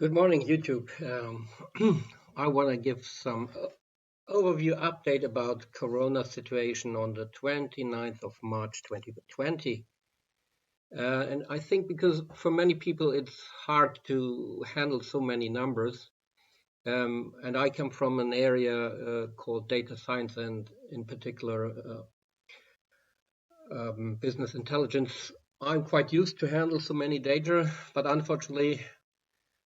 Good morning, YouTube. I want to give some overview update about Corona situation on the 29th of March 2020. And I think because for many people it's hard to handle so many numbers. And I come from an area called data science and in particular business intelligence. I'm quite used to handle so many data, but unfortunately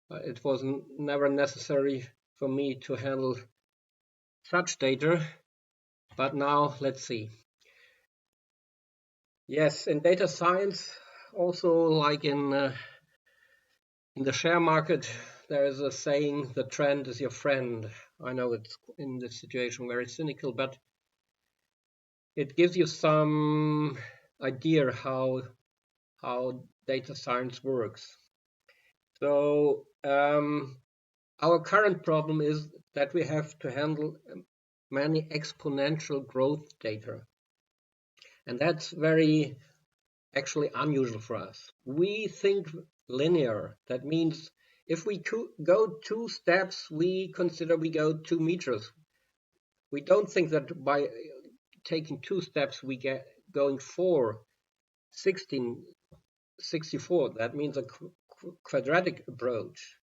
it was never necessary for me to handle such data. But now let's see. Yes, in data science, also like in the share market, there is a saying, the trend is your friend. I know it's in this situation very cynical, but it gives you some idea how data science works. So our current problem is that we have to handle many exponential growth data. And that's very actually unusual for us. We think linear. That means if we go 2 steps, we consider we go 2 meters. We don't think that by taking 2 steps, we get going 4, 16, 64. That means a quadratic approach.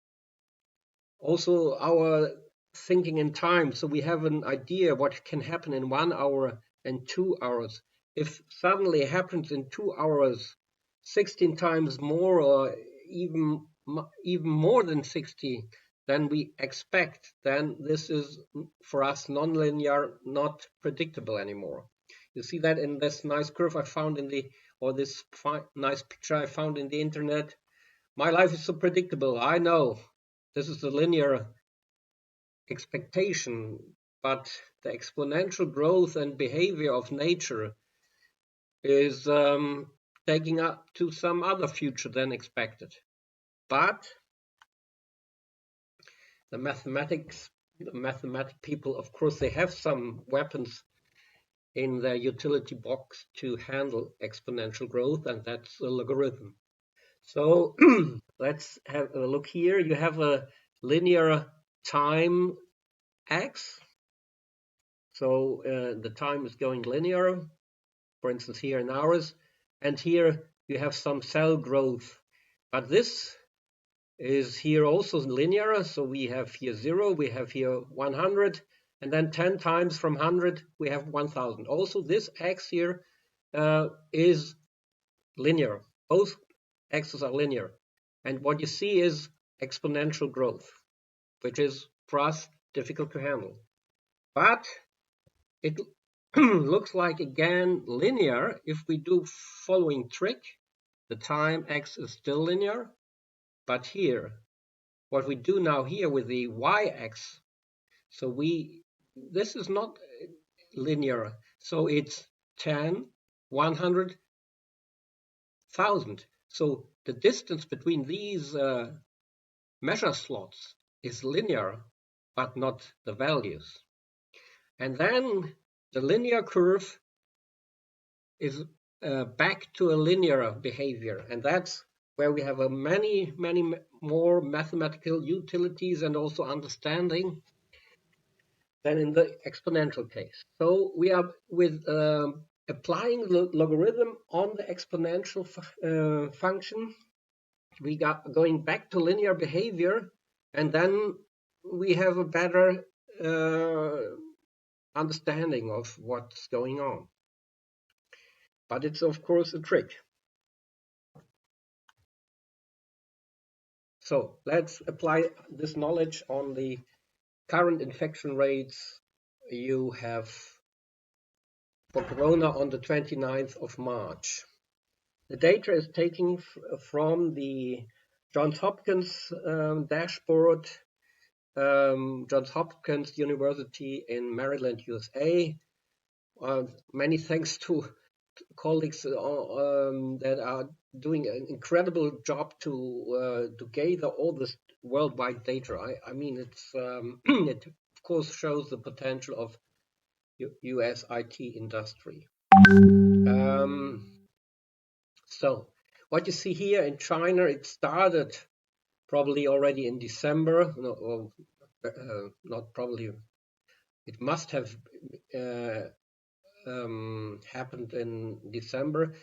Also, our thinking in time, so we have an idea what can happen in 1 hour and 2 hours. If suddenly happens in 2 hours 16 times more or even more than 60 than we expect, then this is for us nonlinear, not predictable anymore. You see that in this nice curve I found in the, or this nice picture I found in the internet. My life is so predictable. I know this is the linear expectation, but the exponential growth and behavior of nature is taking up to some other future than expected. But the mathematic people, of course, they have some weapons in their utility box to handle exponential growth, and that's a logarithm. So let's have a look here. You have a linear time x. So the time is going linear, for instance, here in hours. And here you have some cell growth. But this is here also linear. So we have here 0, we have here 100, and then 10 times from 100, we have 1000. Also, this x here is linear. Both x's are linear. And what you see is exponential growth, which is for us difficult to handle. But it looks like again linear if we do following trick. The time x is still linear, but here, what we do now here with the y-x, so this is not linear, so it's 10, 100, 1000. So the distance between these measure slots is linear, but not the values. And then the linear curve is back to a linear behavior, and that's where we have a many more mathematical utilities and also understanding than in the exponential case. So we are with applying the logarithm on the exponential function. We got going back to linear behavior, and then we have a better understanding of what's going on. But it's of course a trick. So let's apply this knowledge on the current infection rates you have for Corona on the 29th of March. The data is taken from the Johns Hopkins dashboard, Johns Hopkins University in Maryland, USA. Many thanks to colleagues that are doing an incredible job to gather all this worldwide data. I mean, it's it of course shows the potential of US IT industry. So what you see here in China, it started probably already in December. No, or, not probably. It must have happened in December.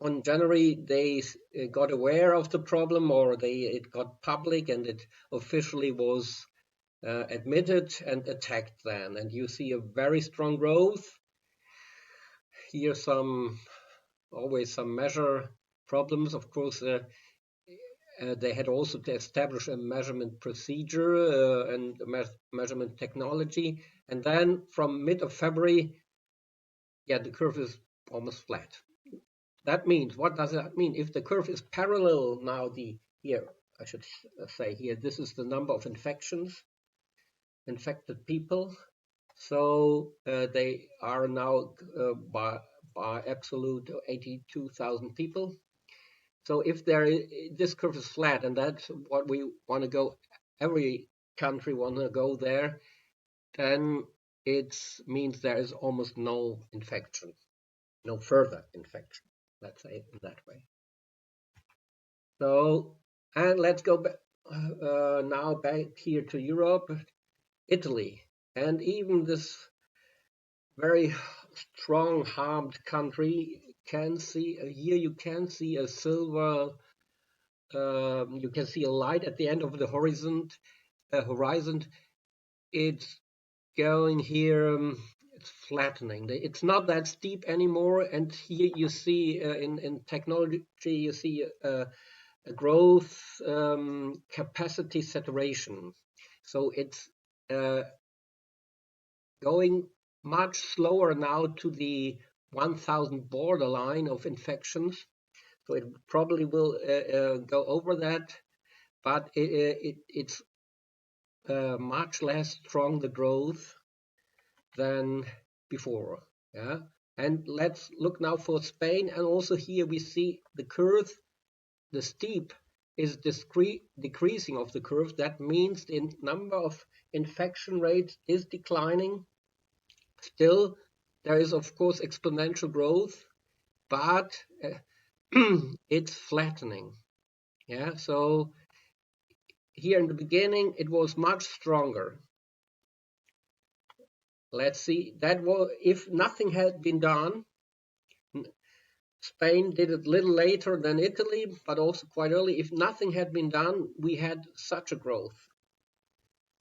On January, they got aware of the problem, or it got public, and it officially was admitted and attacked then. And you see a very strong growth. Here, always some measure problems. Of course, they had also to establish a measurement procedure and measurement technology. And then from mid of February, yeah, the curve is almost flat. That means, what does that mean? If the curve is parallel now, here, I should say here, this is the number of infected people. So they are now by absolute 82,000 people. So if this curve is flat, and that's what we want to go, every country want to go there, then it means there is almost no infection, no further infection. Let's say it in that way. So, and let's go back now back here to Europe, Italy, and even this very strong harmed country can see here. You can see a silver. You can see a light at the end of the horizon. It's going here. It's flattening. It's not that steep anymore. And here you see in technology, you see a growth capacity saturation. So it's going much slower now to the 1,000 borderline of infections. So it probably will go over that, but it's much less strong the growth than before. Yeah, and let's look now for Spain. And also here we see the curve, the steep is decreasing of the curve. That means the number of infection rates is declining. Still, there is of course exponential growth, but it's flattening. Yeah, so here in the beginning it was much stronger. Let's see, that was, if nothing had been done, Spain did it a little later than Italy, but also quite early. If nothing had been done, we had such a growth.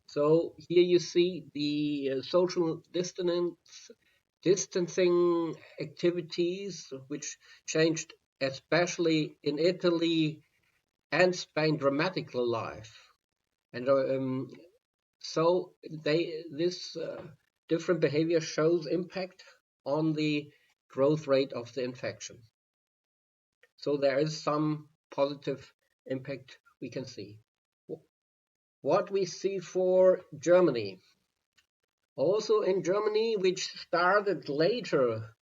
So here you see the social distancing activities, which changed especially in Italy and Spain dramatically life. And so this different behavior shows impact on the growth rate of the infection. So there is some positive impact we can see. What we see for Germany. Also in Germany, which started later.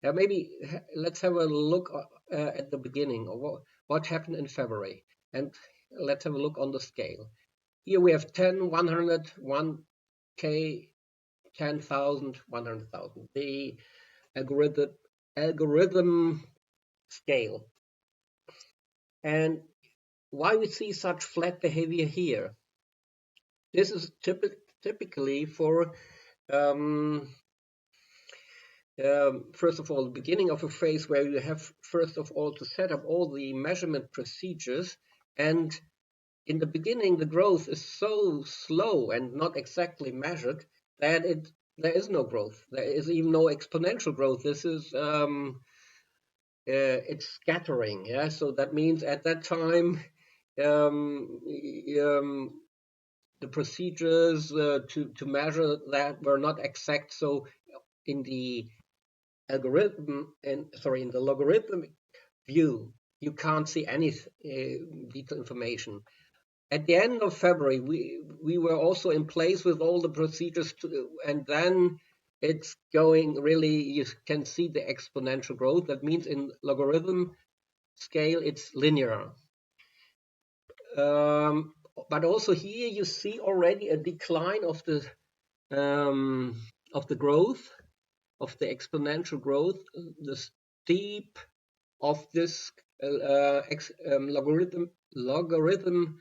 Maybe let's have a look at the beginning of what happened in February. And let's have a look on the scale. Here we have 10, 100, 1K, 10,000, 100,000. The algorithm scale. And why we see such flat behavior here? This is typically for first of all, the beginning of a phase where you have first of all to set up all the measurement procedures, and in the beginning the growth is so slow and not exactly measured that there is no growth. There is even no exponential growth. This is it's scattering. Yeah, so that means at that time the procedures to measure that were not exact. So in the in the logarithmic view, you can't see any detailed information. At the end of February, we were also in place with all the procedures, and then it's going really, you can see the exponential growth. That means in logarithm scale, it's linear. But also here you see already a decline of the growth, of the exponential growth. The steep of this logarithm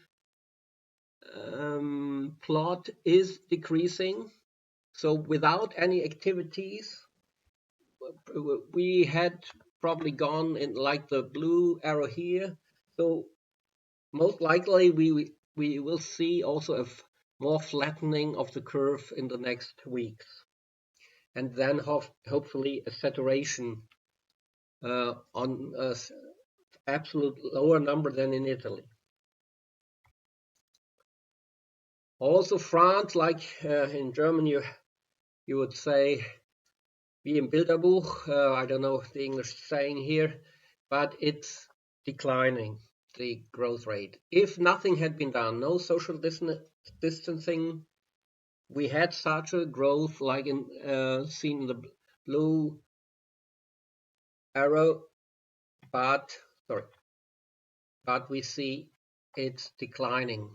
plot is decreasing. So without any activities, we had probably gone in like the blue arrow here. So most likely we will see also a more flattening of the curve in the next weeks, and then hopefully a saturation on an absolute lower number than in Italy. Also France, like in Germany, you would say wie im Bilderbuch. I don't know the English saying here, but it's declining, the growth rate. If nothing had been done, no social distancing, we had such a growth like in seen in the blue arrow, but we see it's declining.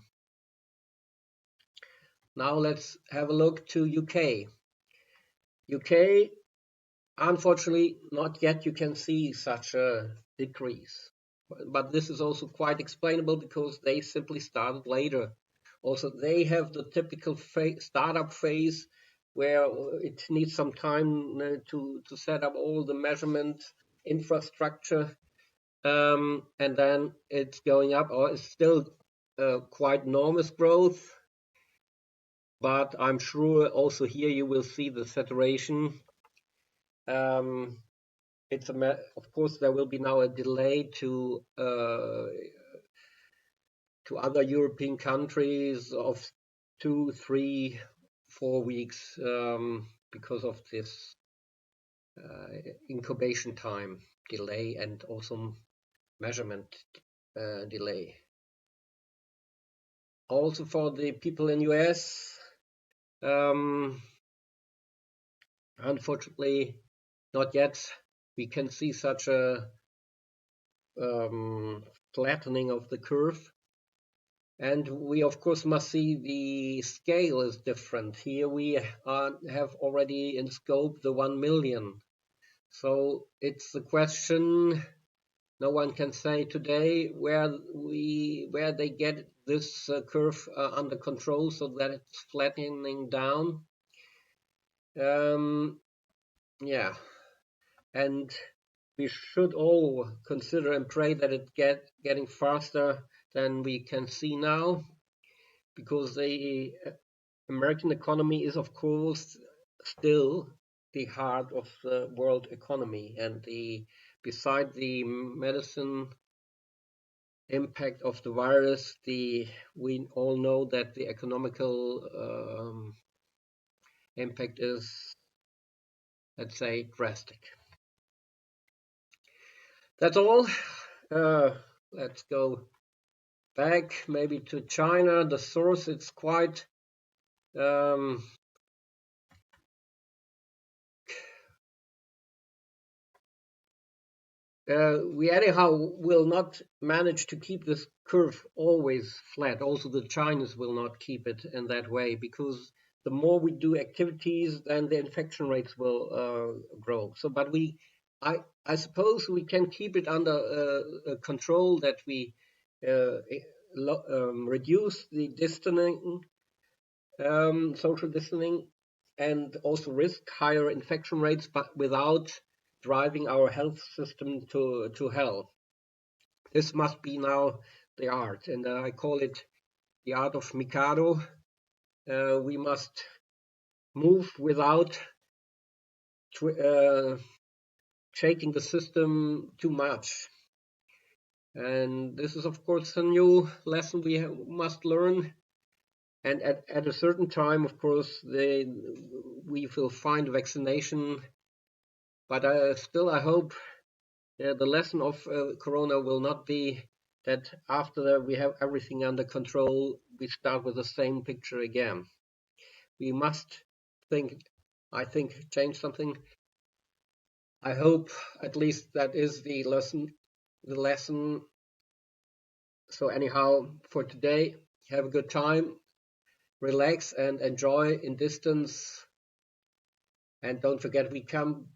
Now let's have a look to UK. UK, unfortunately, not yet you can see such a decrease. But this is also quite explainable because they simply started later. Also, they have the typical startup phase where it needs some time to set up all the measurement infrastructure, and then it's going up, or it's still quite enormous growth. But I'm sure also here you will see the saturation. It's of course there will be now a delay to other European countries of 2, 3, 4 weeks because of this incubation time delay and also measurement delay. Also for the people in US, unfortunately, not yet. We can see such a flattening of the curve. And we, of course, must see the scale is different. Here we have already in scope the 1 million. So it's the question, no one can say today where they get this curve under control so that it's flattening down. Yeah, and we should all consider and pray that it getting faster than we can see now, because the American economy is, of course, still the heart of the world economy, and beside the medicine impact of the virus, we all know that the economical impact is, let's say, drastic. That's all. Let's go back maybe to China. The source, it's quite we anyhow will not manage to keep this curve always flat. Also, the Chinese will not keep it in that way, because the more we do activities, then the infection rates will grow. So, but I suppose we can keep it under control, that we reduce the distancing, social distancing, and also risk higher infection rates, but without driving our health system to hell. This must be now the art, and I call it the art of Mikado. We must move without shaking the system too much. And this is, of course, a new lesson we must learn. And at a certain time, of course, we will find vaccination. But still, I hope the lesson of Corona will not be that after we have everything under control, we start with the same picture again. We must change something. I hope at least that is the lesson. So anyhow, for today, have a good time, relax and enjoy in distance. And don't forget, we come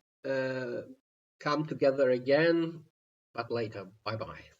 together again, but later. Bye-bye.